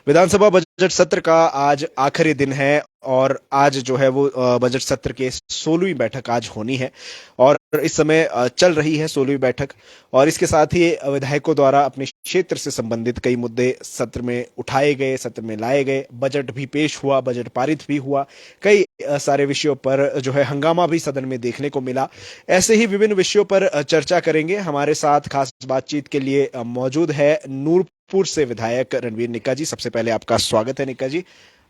विधानसभा budget सत्र का आज आखिरी दिन है और आज जो है वो बजट सत्र के 16वीं बैठक आज होनी है और इस समय चल रही है 16वीं बैठक। और इसके साथ ही विधायकों द्वारा अपने क्षेत्र से संबंधित कई मुद्दे सत्र में उठाए गए, सत्र में लाए गए। बजट भी पेश हुआ, बजट पारित भी हुआ। कई सारे विषयों पर जो है हंगामा भी सदन में देखने को मिला। ऐसे ही विभिन्न विषयों पर चर्चा करेंगे। हमारे साथ खास बातचीत के लिए मौजूद है नूरपुर से विधायक रणवीर निक्का जी। सबसे पहले आपका स्वागत है निक्का जी।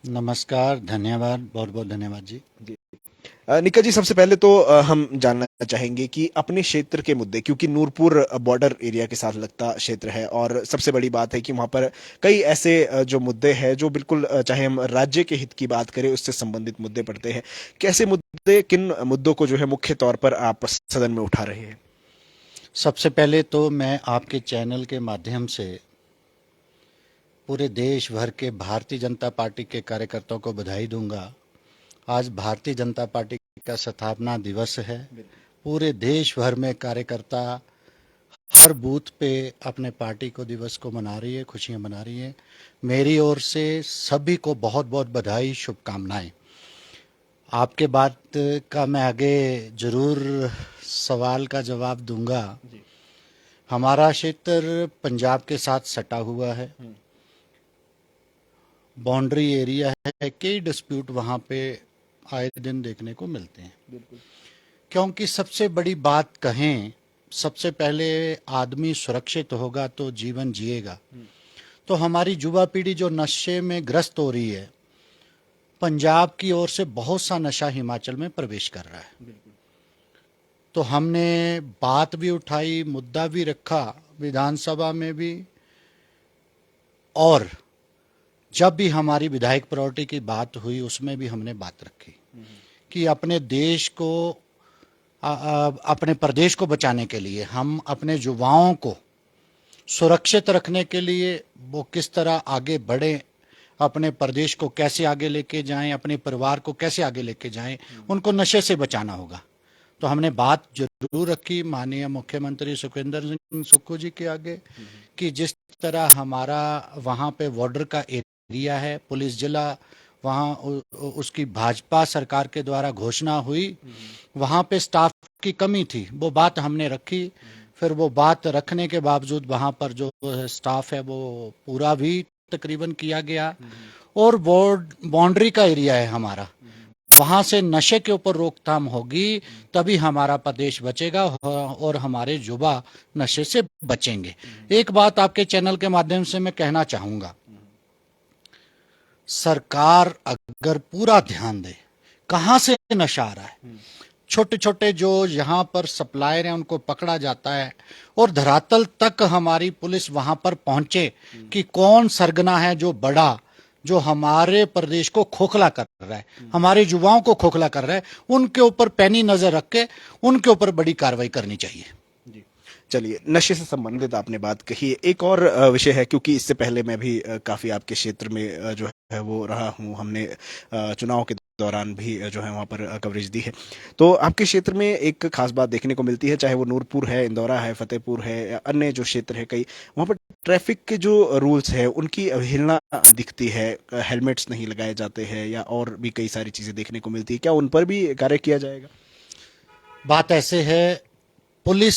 नमस्कार, धन्यवाद, बहुत बहुत धन्यवाद जी। जी निक्का जी, सबसे पहले तो हम जानना चाहेंगे कि अपने क्षेत्र के मुद्दे, क्योंकि नूरपुर बॉर्डर एरिया के साथ लगता क्षेत्र है और सबसे बड़ी बात है कि वहां पर कई ऐसे जो मुद्दे हैं जो बिल्कुल चाहे हम राज्य के हित की बात करें उससे संबंधित मुद्दे पड़ते हैं। कैसे मुद्दे, किन मुद्दों को जो है मुख्य तौर पर आप सदन में उठा रहे हैं? सबसे पहले तो मैं आपके चैनल के माध्यम से पूरे देश भर के भारतीय जनता पार्टी के कार्यकर्ताओं को बधाई दूंगा। आज भारतीय जनता पार्टी का स्थापना दिवस है। पूरे देश भर में कार्यकर्ता हर बूथ पे अपने पार्टी को दिवस को मना रही है, खुशियां मना रही है। मेरी ओर से सभी को बहुत बहुत बधाई, शुभकामनाएं। आपके बात का मैं आगे जरूर सवाल का जवाब दूंगा। हमारा क्षेत्र पंजाब के साथ सटा हुआ है, बाउंड्री एरिया है। कई डिस्प्यूट वहाँ पे आए दिन देखने को मिलते हैं। क्योंकि सबसे बड़ी बात कहें, सबसे पहले आदमी सुरक्षित होगा तो जीवन जिएगा। तो हमारी युवा पीढ़ी जो नशे में ग्रस्त हो रही है, पंजाब की ओर से बहुत सा नशा हिमाचल में प्रवेश कर रहा है। तो हमने बात भी उठाई, मुद्दा भी रखा विधानसभा में भी, और जब भी हमारी विधायक प्रायोरिटी की बात हुई उसमें भी हमने बात रखी कि अपने देश को अपने प्रदेश को बचाने के लिए, हम अपने युवाओं को सुरक्षित रखने के लिए वो किस तरह आगे बढ़े, अपने प्रदेश को कैसे आगे लेके जाएं, अपने परिवार को कैसे आगे लेके जाएं, उनको नशे से बचाना होगा। तो हमने बात जरूर रखी माननीय मुख्यमंत्री सुखविंदर सिंह सुक्खू जी के आगे कि जिस तरह हमारा वहाँ पे बॉर्डर का एरिया है, पुलिस जिला, वहाँ उसकी भाजपा सरकार के द्वारा घोषणा हुई, वहाँ पे स्टाफ की कमी थी, वो बात हमने रखी। फिर वो बात रखने के बावजूद वहाँ पर जो स्टाफ है वो पूरा भी तकरीबन किया गया। और बाउंड्री का एरिया है हमारा, वहां से नशे के ऊपर रोकथाम होगी तभी हमारा प्रदेश बचेगा और हमारे युवा नशे से बचेंगे। एक बात आपके चैनल के माध्यम से मैं कहना चाहूंगा, सरकार अगर पूरा ध्यान दे कहां से नशा आ रहा है, छोटे छोटे जो यहाँ पर सप्लायर हैं उनको पकड़ा जाता है और धरातल तक हमारी पुलिस वहां पर पहुंचे कि कौन सरगना है जो बड़ा, जो हमारे प्रदेश को खोखला कर रहा है, हमारे युवाओं को खोखला कर रहा है, उनके ऊपर पैनी नजर रख के उनके ऊपर बड़ी कार्रवाई करनी चाहिए। चलिए, नशे से संबंधित आपने बात कही। एक और विषय है, क्योंकि इससे पहले मैं भी काफी आपके क्षेत्र में जो है वो रहा हूँ। हमने चुनाव के दौरान भी जो है वहाँ पर कवरेज दी है। तो आपके क्षेत्र में एक खास बात देखने को मिलती है, चाहे वो नूरपुर है, इंदौरा है, फतेहपुर है या अन्य जो क्षेत्र है कई, वहाँ पर ट्रैफिक के जो रूल्स है उनकी अवहेलना दिखती है। हेलमेट्स नहीं लगाए जाते हैं या और भी कई सारी चीजें देखने को मिलती है। क्या उन पर भी कार्य किया जाएगा? बात ऐसे है, पुलिस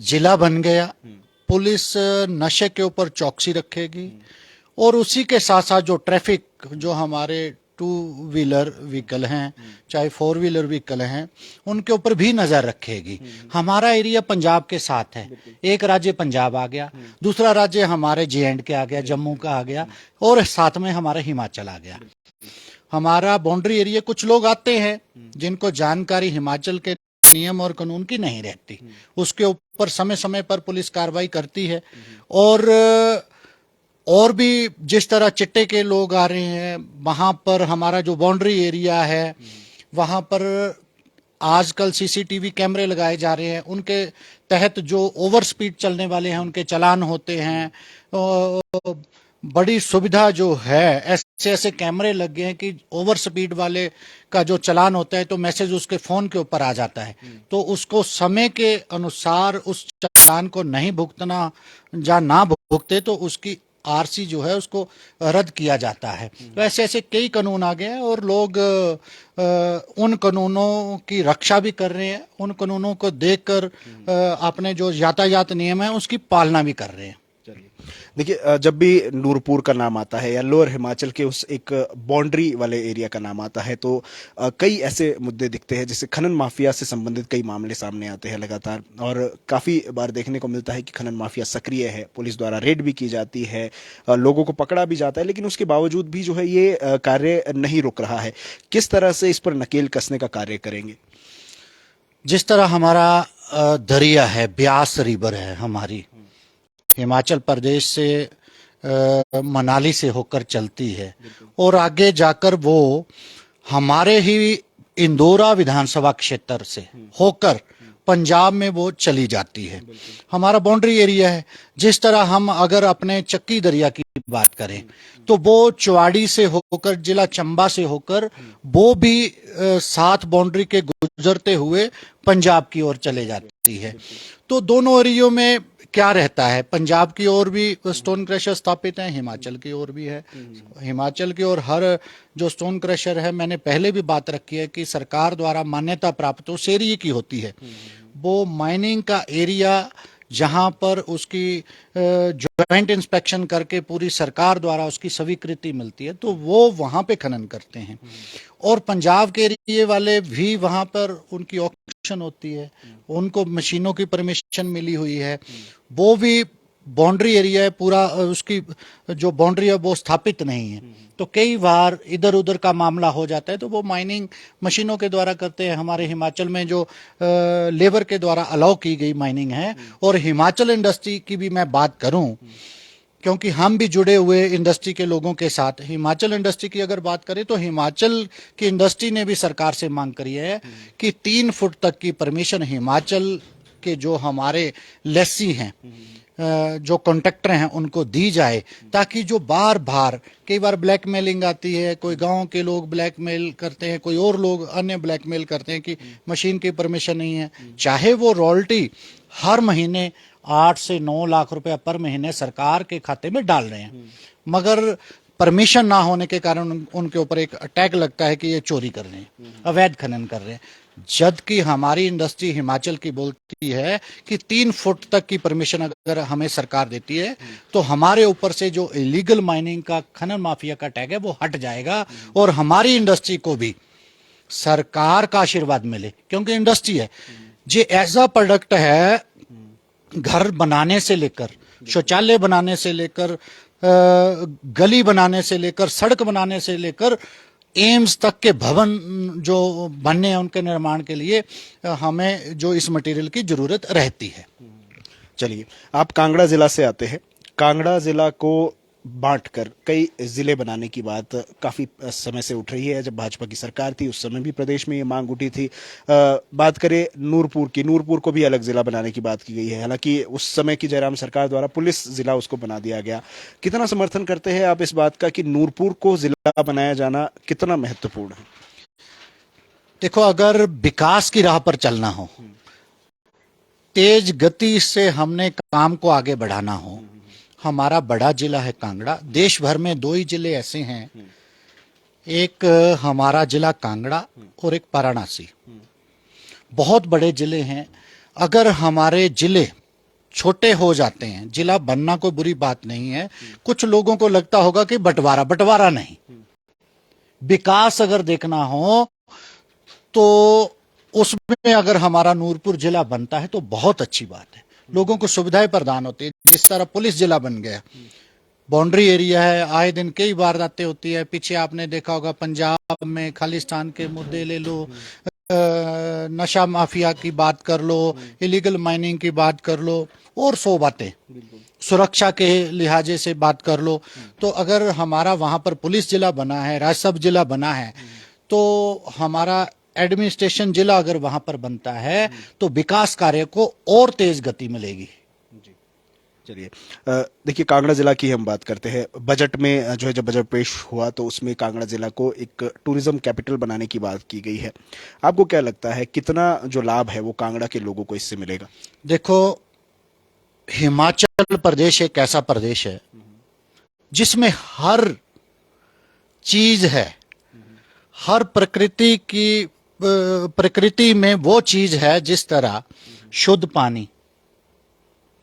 जिला बन गया, पुलिस नशे के ऊपर चौकसी रखेगी और उसी के साथ साथ जो ट्रैफिक, जो हमारे टू व्हीलर व्हीकल हैं चाहे फोर व्हीलर व्हीकल हैं, उनके ऊपर भी नजर रखेगी। हमारा एरिया पंजाब के साथ है, एक राज्य पंजाब आ गया, दूसरा राज्य हमारे JNK आ गया, जम्मू का आ गया, और साथ में हमारा हिमाचल आ गया। हमारा बाउंड्री एरिया, कुछ लोग आते हैं जिनको जानकारी हिमाचल के नियम और कानून की नहीं रहती, उसके ऊपर समय समय पर पुलिस कार्रवाई करती है। और भी जिस तरह चिट्टे के लोग आ रहे हैं, वहां पर हमारा जो बाउंड्री एरिया है वहां पर आजकल CCTV कैमरे लगाए जा रहे हैं, उनके तहत जो ओवर स्पीड चलने वाले हैं उनके चालान होते हैं। बड़ी सुविधा जो है, ऐसे ऐसे कैमरे लग गए हैं कि ओवर स्पीड वाले का जो चालान होता है तो मैसेज उसके फोन के ऊपर आ जाता है, तो उसको समय के अनुसार उस चालान को नहीं भुगतना या ना भुगते तो उसकी आरसी जो है उसको रद्द किया जाता है। तो ऐसे ऐसे कई कानून आ गए हैं और लोग उन कानूनों की रक्षा भी कर रहे हैं, उन कानूनों को देखकर अपने जो यातायात नियम है उसकी पालना भी कर रहे हैं। चलिए, देखिए, जब भी नूरपुर का नाम आता है या लोअर हिमाचल के उस एक बाउंड्री वाले एरिया का नाम आता है, तो कई ऐसे मुद्दे दिखते हैं, जैसे खनन माफिया से संबंधित कई मामले सामने आते हैं लगातार, और काफी बार देखने को मिलता है कि खनन माफिया सक्रिय है, पुलिस द्वारा रेड भी की जाती है, लोगों को पकड़ा भी जाता है, लेकिन उसके बावजूद भी जो है ये कार्य नहीं रुक रहा है। किस तरह से इस पर नकेल कसने का कार्य करेंगे? जिस तरह हमारा दरिया है, ब्यास रिवर है हमारी, हिमाचल प्रदेश से मनाली से होकर चलती है और आगे जाकर वो हमारे ही इंदौरा विधानसभा क्षेत्र से होकर पंजाब में वो चली जाती है। हमारा बाउंड्री एरिया है। जिस तरह हम अगर अपने चक्की दरिया की बात करें तो वो चुवाड़ी से होकर, जिला चंबा से होकर, वो भी सात बाउंड्री के गुजरते हुए पंजाब की ओर चले जाती है। तो दोनों एरियो में क्या रहता है, पंजाब की ओर भी स्टोन क्रशर स्थापित है, हिमाचल की ओर भी है। हिमाचल की ओर हर जो स्टोन क्रशर है, मैंने पहले भी बात रखी है कि सरकार द्वारा मान्यता प्राप्त उस एरिया की होती है। वो माइनिंग का एरिया जहां पर उसकी जॉइंट इंस्पेक्शन करके पूरी सरकार द्वारा उसकी स्वीकृति मिलती है, तो वो वहां पे खनन करते हैं। और पंजाब के एरिए वाले भी वहां पर उनकी ऑक्शन होती है, उनको मशीनों की परमिशन मिली हुई है, वो भी बाउंड्री एरिया है पूरा, उसकी जो बाउंड्री है वो स्थापित नहीं है। तो कई बार इधर उधर का मामला हो जाता है, तो वो माइनिंग मशीनों के द्वारा करते हैं। हमारे हिमाचल में जो लेबर के द्वारा अलाउ की गई माइनिंग है, और हिमाचल इंडस्ट्री की भी मैं बात करूं, क्योंकि हम भी जुड़े हुए इंडस्ट्री के लोगों के साथ, हिमाचल इंडस्ट्री की अगर बात करें तो हिमाचल की इंडस्ट्री ने भी सरकार से मांग करी है कि 3 फुट तक की परमिशन हिमाचल के जो हमारे लेसी हैं, जो कॉन्ट्रैक्टर हैं, उनको दी जाए, ताकि जो बार बार कई बार ब्लैकमेलिंग आती है, कोई गांव के लोग ब्लैकमेल करते हैं, कोई और लोग अन्य ब्लैकमेल करते हैं कि मशीन की परमिशन नहीं है, चाहे वो रॉयल्टी हर महीने 8 से 9 लाख रुपया पर महीने सरकार के खाते में डाल रहे हैं, मगर परमिशन ना होने के कारण उनके ऊपर एक अटैक लगता है कि ये चोरी कर रहे हैं, अवैध खनन कर रहे हैं। जबकि हमारी इंडस्ट्री हिमाचल की बोलती है कि 3 फुट तक की परमिशन अगर हमें सरकार देती है तो हमारे ऊपर से जो इलीगल माइनिंग का, खनन माफिया का टैग है वो हट जाएगा, और हमारी इंडस्ट्री को भी सरकार का आशीर्वाद मिले, क्योंकि इंडस्ट्री है ये ऐसा प्रोडक्ट है, घर बनाने से लेकर, शौचालय बनाने से लेकर, गली बनाने से लेकर, सड़क बनाने से लेकर, एम्स तक के भवन जो बनने हैं उनके निर्माण के लिए हमें जो इस मटेरियल की जरूरत रहती है। चलिए, आप कांगड़ा जिला से आते हैं। कांगड़ा जिला को बांटकर कई जिले बनाने की बात काफी समय से उठ रही है। जब भाजपा की सरकार थी उस समय भी प्रदेश में ये मांग उठी थी। बात करें नूरपुर की, नूरपुर को भी अलग जिला बनाने की बात की गई है, हालांकि उस समय की जयराम सरकार द्वारा पुलिस जिला उसको बना दिया गया। कितना समर्थन करते हैं आप इस बात का कि नूरपुर को जिला बनाया जाना कितना महत्वपूर्ण है? देखो, अगर विकास की राह पर चलना हो, तेज गति से हमने काम को आगे बढ़ाना हो, हमारा बड़ा जिला है कांगड़ा। देश भर में 2 ही जिले ऐसे हैं, एक हमारा जिला कांगड़ा और एक वाराणसी। बहुत बड़े जिले हैं। अगर हमारे जिले छोटे हो जाते हैं, जिला बनना कोई बुरी बात नहीं है, कुछ लोगों को लगता होगा कि बंटवारा, बंटवारा नहीं, विकास अगर देखना हो तो उसमें अगर हमारा नूरपुर जिला बनता है तो बहुत अच्छी बात है, लोगों को सुविधाएं प्रदान होती है। जिस तरह पुलिस जिला बन गया, बाउंड्री एरिया है, आए दिन कई वारदातें होती है। पीछे आपने देखा होगा पंजाब में खालिस्तान के मुद्दे ले लो, नशा माफिया की बात कर लो, इलीगल माइनिंग की बात कर लो, और 100 बातें, सुरक्षा के लिहाजे से बात कर लो। तो अगर हमारा वहां पर पुलिस जिला बना है, राजसभा जिला बना है, तो हमारा एडमिनिस्ट्रेशन जिला अगर वहां पर बनता है तो विकास कार्य को और तेज गति मिलेगी। चलिए, देखिए, कांगड़ा जिला की हम बात करते हैं। बजट में जो है, जब बजट पेश हुआ तो उसमें कांगड़ा जिला को एक टूरिज्म कैपिटल बनाने की बात की गई है। आपको क्या लगता है कितना जो लाभ है वो कांगड़ा के लोगों को इससे मिलेगा? देखो, हिमाचल प्रदेश एक ऐसा प्रदेश है जिसमें हर चीज है, हर प्रकृति में वो चीज है, जिस तरह शुद्ध पानी,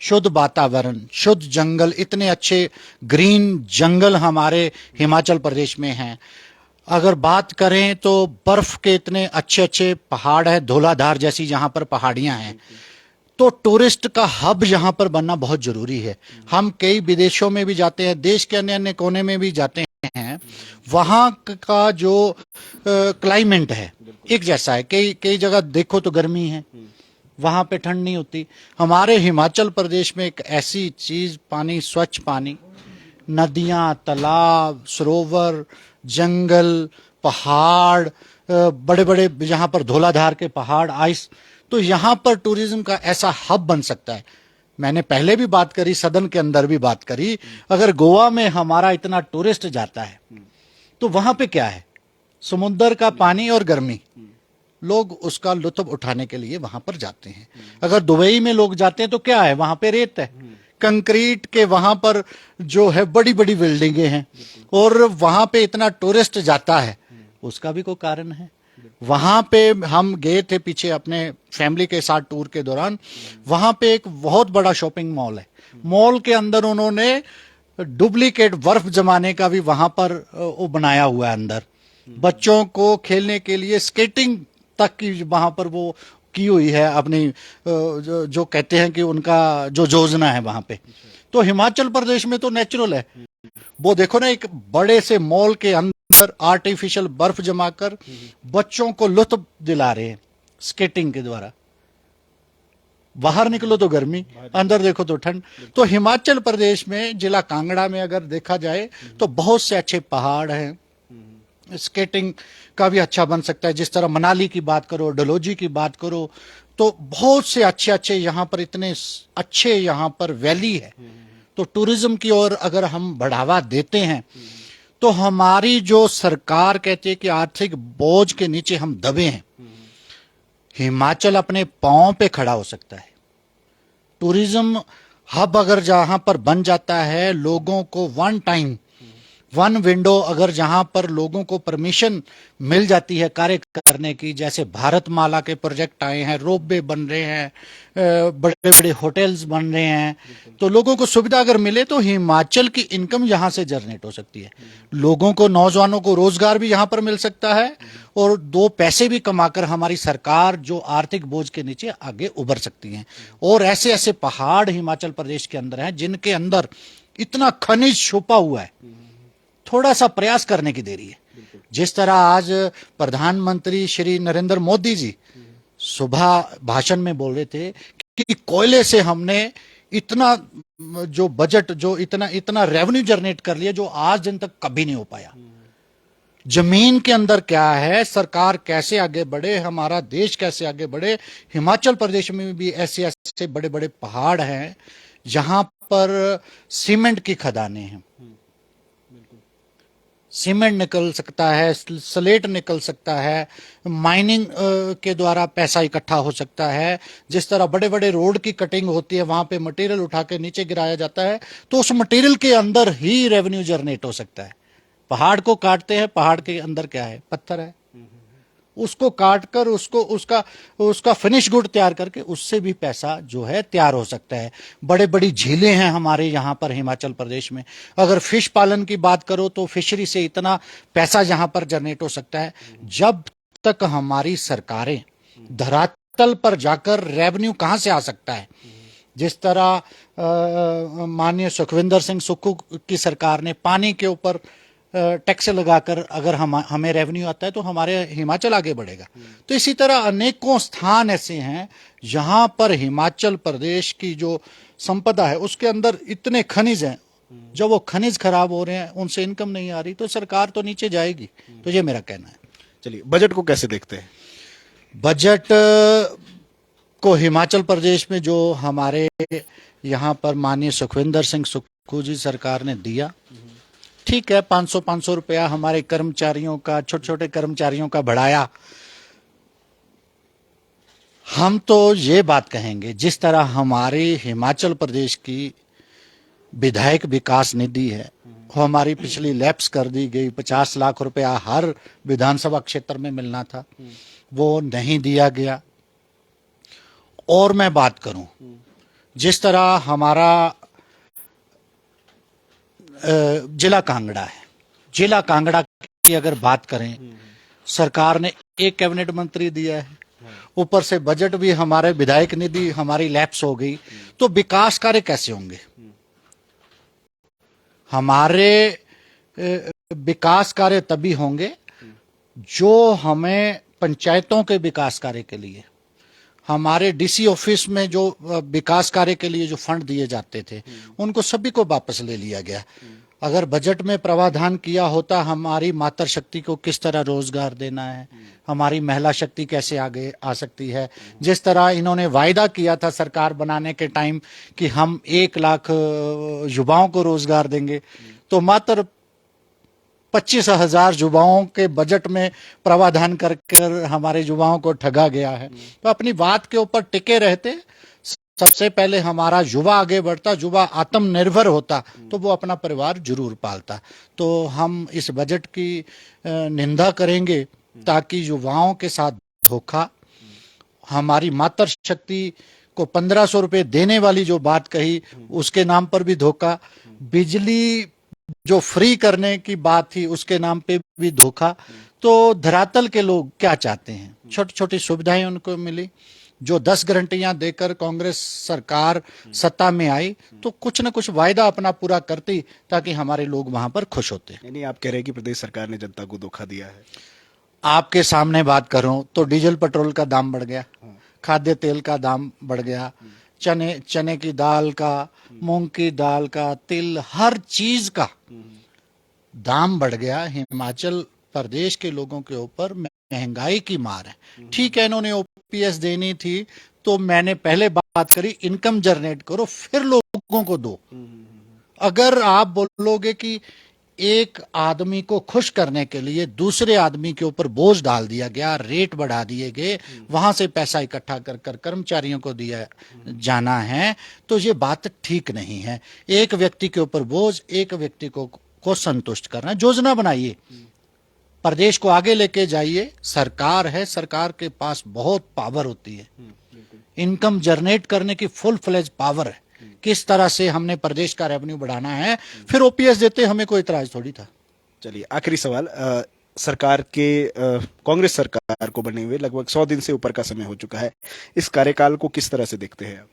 शुद्ध वातावरण, शुद्ध जंगल, इतने अच्छे ग्रीन जंगल हमारे हिमाचल प्रदेश में हैं। अगर बात करें तो बर्फ के इतने अच्छे अच्छे पहाड़ है, धौलाधार जैसी जहां पर पहाड़ियां हैं। तो टूरिस्ट का हब यहाँ पर बनना बहुत जरूरी है। हम कई विदेशों में भी जाते हैं, देश के अन्य अन्य कोने में भी जाते हैं, वहां का जो क्लाइमेट है एक जैसा है। कई कई जगह देखो तो गर्मी है, वहां पे ठंड नहीं होती। हमारे हिमाचल प्रदेश में एक ऐसी चीज, पानी, स्वच्छ पानी, नदियां, तालाब, सरोवर, जंगल, पहाड़, बड़े बड़े जहां पर धौलाधार के पहाड़, आइस, तो यहां पर टूरिज्म का ऐसा हब बन सकता है। मैंने पहले भी बात करी, सदन के अंदर भी बात करी, अगर गोवा में हमारा इतना टूरिस्ट जाता है तो वहां पे क्या है, समुद्र का पानी और गर्मी, लोग उसका लुत्फ उठाने के लिए वहां पर जाते हैं। अगर दुबई में लोग जाते हैं तो क्या है, वहां पे रेत है, कंक्रीट के वहां पर जो है बड़ी बड़ी बिल्डिंगें हैं, और वहां पे इतना टूरिस्ट जाता है, उसका भी कोई कारण है। वहां पे हम गए थे पीछे अपने फैमिली के साथ टूर के दौरान, वहां पे एक बहुत बड़ा शॉपिंग मॉल है। मॉल के अंदर उन्होंने डुप्लीकेट बर्फ जमाने का भी वहां पर वो बनाया हुआ है अंदर, बच्चों को खेलने के लिए स्केटिंग तक की वहां पर वो की हुई है अपनी, जो कहते हैं कि उनका जो योजना है वहां पे। तो हिमाचल प्रदेश में तो नेचुरल है, वो देखो ना, एक बड़े से मॉल के अंदर आर्टिफिशियल बर्फ जमाकर बच्चों को लुत्फ दिला रहे हैं स्केटिंग के द्वारा। बाहर निकलो तो गर्मी, अंदर देखो तो ठंड। तो हिमाचल प्रदेश में जिला कांगड़ा में अगर देखा जाए तो बहुत से अच्छे पहाड़ हैं, स्केटिंग का भी अच्छा बन सकता है। जिस तरह मनाली की बात करो, डलहौजी की बात करो, तो बहुत से अच्छे अच्छे यहाँ पर, इतने अच्छे यहाँ पर वैली है। तो टूरिज्म की ओर अगर हम बढ़ावा देते हैं तो हमारी जो सरकार कहती है कि आर्थिक बोझ के नीचे हम दबे हैं, हिमाचल अपने पांव पे खड़ा हो सकता है। टूरिज्म हब अगर जहां पर बन जाता है, लोगों को वन टाइम, वन विंडो, अगर जहां पर लोगों को परमिशन मिल जाती है कार्य करने की, जैसे भारतमाला के प्रोजेक्ट आए हैं, रोपवे बन रहे हैं, बड़े बड़े होटल्स बन रहे हैं, तो लोगों को सुविधा अगर मिले तो हिमाचल की इनकम यहां से जनरेट हो सकती है। लोगों को, नौजवानों को रोजगार भी यहां पर मिल सकता है, और दो पैसे भी कमाकर हमारी सरकार जो आर्थिक बोझ के नीचे आगे उभर सकती है। और ऐसे ऐसे पहाड़ हिमाचल प्रदेश के अंदर हैं जिनके अंदर इतना खनिज छुपा हुआ है, थोड़ा सा प्रयास करने की देरी है। जिस तरह आज प्रधानमंत्री श्री नरेंद्र मोदी जी सुबह भाषण में बोल रहे थे कि कोयले से हमने इतना जो बजट, जो इतना इतना रेवेन्यू जनरेट कर लिया जो आज दिन तक कभी नहीं हो पाया। जमीन के अंदर क्या है, सरकार कैसे आगे बढ़े, हमारा देश कैसे आगे बढ़े। हिमाचल प्रदेश में भी ऐसे ऐसे बड़े बड़े पहाड़ हैं जहां पर सीमेंट की खदानें हैं, सीमेंट निकल सकता है, स्लेट निकल सकता है, माइनिंग के द्वारा पैसा इकट्ठा हो सकता है। जिस तरह बड़े बड़े रोड की कटिंग होती है, वहां पे मटेरियल उठा के नीचे गिराया जाता है, तो उस मटेरियल के अंदर ही रेवेन्यू जनरेट हो सकता है। पहाड़ को काटते हैं, पहाड़ के अंदर क्या है, पत्थर है, उसको काट कर उसको उसका उसका फिनिश गुड तैयार करके उससे भी पैसा जो है तैयार हो सकता है। बड़े बड़ी झीलें हैं हमारे यहाँ पर हिमाचल प्रदेश में। अगर फिश पालन की बात करो तो फिशरी से इतना पैसा यहाँ पर जनरेट हो सकता है। जब तक हमारी सरकारें धरातल पर जाकर रेवेन्यू कहाँ से आ सकता है, जिस तरह माननीय सुखविंदर सिंह सुक्खू की सरकार ने पानी के ऊपर टैक्स लगाकर अगर हमें रेवेन्यू आता है तो हमारे हिमाचल आगे बढ़ेगा। तो इसी तरह अनेकों स्थान ऐसे हैं जहां पर हिमाचल प्रदेश की जो संपदा है उसके अंदर इतने खनिज हैं, जब वो खनिज खराब हो रहे हैं, उनसे इनकम नहीं आ रही, तो सरकार तो नीचे जाएगी। तो ये मेरा कहना है। चलिए, बजट को कैसे देखते हैं? बजट को हिमाचल प्रदेश में जो हमारे यहाँ पर माननीय सुखविंदर सिंह सुक्खू जी सरकार ने दिया, ठीक है, 500 रुपया हमारे कर्मचारियों का, छोटे छोटे कर्मचारियों का बढ़ाया। हम तो ये बात कहेंगे, जिस तरह हमारे हिमाचल प्रदेश की विधायक विकास निधि है हमारी पिछली लैप्स कर दी गई। 50 लाख रुपया हर विधानसभा क्षेत्र में मिलना था, वो नहीं दिया गया। और मैं बात करूं, जिस तरह हमारा जिला कांगड़ा है, जिला कांगड़ा की अगर बात करें, सरकार ने एक कैबिनेट मंत्री दिया है, ऊपर से बजट भी हमारे विधायक निधि हमारी लैप्स हो गई, तो विकास कार्य कैसे होंगे? हमारे विकास कार्य तभी होंगे जो हमें पंचायतों के विकास कार्य के लिए, हमारे डीसी ऑफिस में जो विकास कार्य के लिए जो फंड दिए जाते थे, उनको सभी को वापस ले लिया गया। अगर बजट में प्रावधान किया होता, हमारी मातृ शक्ति को किस तरह रोजगार देना है, हमारी महिला शक्ति कैसे आगे आ सकती है, जिस तरह इन्होंने वायदा किया था सरकार बनाने के टाइम कि हम 1 लाख युवाओं को रोजगार देंगे, तो मात्र 25,000 युवाओं के बजट में प्रावधान कर हमारे युवाओं को ठगा गया है। तो अपनी बात के ऊपर टिके रहते, सबसे पहले हमारा युवा आगे बढ़ता, युवा आत्मनिर्भर होता, तो वो अपना परिवार जरूर पालता। तो हम इस बजट की निंदा करेंगे, ताकि युवाओं के साथ धोखा, हमारी मातृ शक्ति को 1500 रुपए देने वाली जो बात कही, उसके नाम पर भी धोखा, बिजली जो फ्री करने की बात थी उसके नाम पे भी धोखा। तो धरातल के लोग क्या चाहते हैं? छोटी छोटी सुविधाएं उनको मिली। जो 10 गारंटियां देकर कांग्रेस सरकार सत्ता में आई, तो कुछ न कुछ वायदा अपना पूरा करती, ताकि हमारे लोग वहां पर खुश होते। यानी आप कह रहे हैं कि प्रदेश सरकार ने जनता को धोखा दिया है? आपके सामने बात करूं तो डीजल पेट्रोल का दाम बढ़ गया, खाद्य तेल का दाम बढ़ गया, चने की दाल का, मूंग की दाल का, तिल, हर चीज का दाम बढ़ गया। हिमाचल प्रदेश के लोगों के ऊपर महंगाई की मार है। ठीक है, इन्होंने ओपीएस देनी थी, तो मैंने पहले बात करी, इनकम जनरेट करो फिर लोगों को दो। अगर आप बोलोगे कि एक आदमी को खुश करने के लिए दूसरे आदमी के ऊपर बोझ डाल दिया गया, रेट बढ़ा दिए गए, वहां से पैसा इकट्ठा कर कर कर्मचारियों को दिया जाना है, तो ये बात ठीक नहीं है। एक व्यक्ति के ऊपर बोझ, एक व्यक्ति को संतुष्ट करना। योजना बनाइए, प्रदेश को आगे लेके जाइए। सरकार है, सरकार के पास बहुत पावर होती है, इनकम जनरेट करने की फुल फ्लेज पावर है। किस तरह से हमने प्रदेश का रेवेन्यू बढ़ाना है, फिर ओपीएस देते हमें कोई इतराज थोड़ी था। चलिए, आखिरी सवाल, सरकार के कांग्रेस सरकार को बने हुए लगभग 100 दिन से ऊपर का समय हो चुका है, इस कार्यकाल को किस तरह से देखते हैं आप?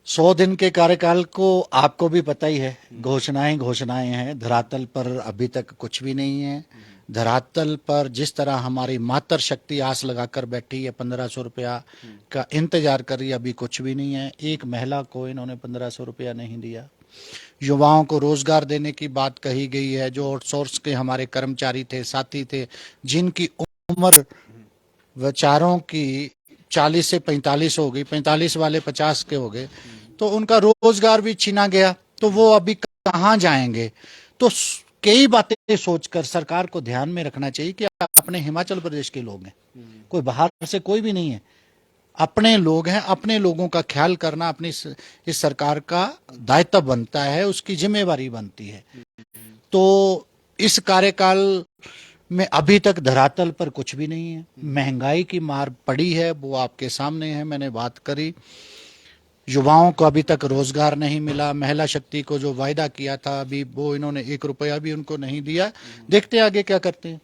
100 दिन के कार्यकाल को आपको भी पता ही है, घोषणाएं हैं, धरातल पर अभी तक कुछ भी नहीं है। धरातल पर जिस तरह हमारी मातृ शक्ति आस लगाकर बैठी है, 1500 रुपया का इंतजार कर रही है, अभी कुछ भी नहीं है। एक महिला को इन्होंने 1500 रुपया नहीं दिया। युवाओं को रोजगार देने की बात कही गई है। जो आउटसोर्स के हमारे कर्मचारी थे, साथी थे, जिनकी उम्र विचारों की 40 से 45 हो गई, 45 वाले 50 के हो गए, तो उनका रोजगार भी छीना गया, तो वो अभी कहाँ जाएंगे? तो कई बातें सोचकर सरकार को ध्यान में रखना चाहिए कि अपने हिमाचल प्रदेश के लोग हैं, कोई बाहर से कोई भी नहीं है, अपने लोग हैं। अपने लोगों का ख्याल करना अपनी इस सरकार का दायित्व बनता है, उसकी जिम्मेवारी बनती है। तो इस कार्यकाल में अभी तक धरातल पर कुछ भी नहीं है। महंगाई की मार पड़ी है, वो आपके सामने है, मैंने बात करी। युवाओं को अभी तक रोजगार नहीं मिला। महिला शक्ति को जो वायदा किया था, अभी वो इन्होंने 1 रुपया भी उनको नहीं दिया। देखते आगे क्या करते हैं।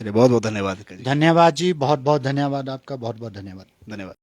चलिए, बहुत बहुत धन्यवाद। धन्यवाद जी, बहुत बहुत धन्यवाद आपका, बहुत बहुत धन्यवाद। धन्यवाद।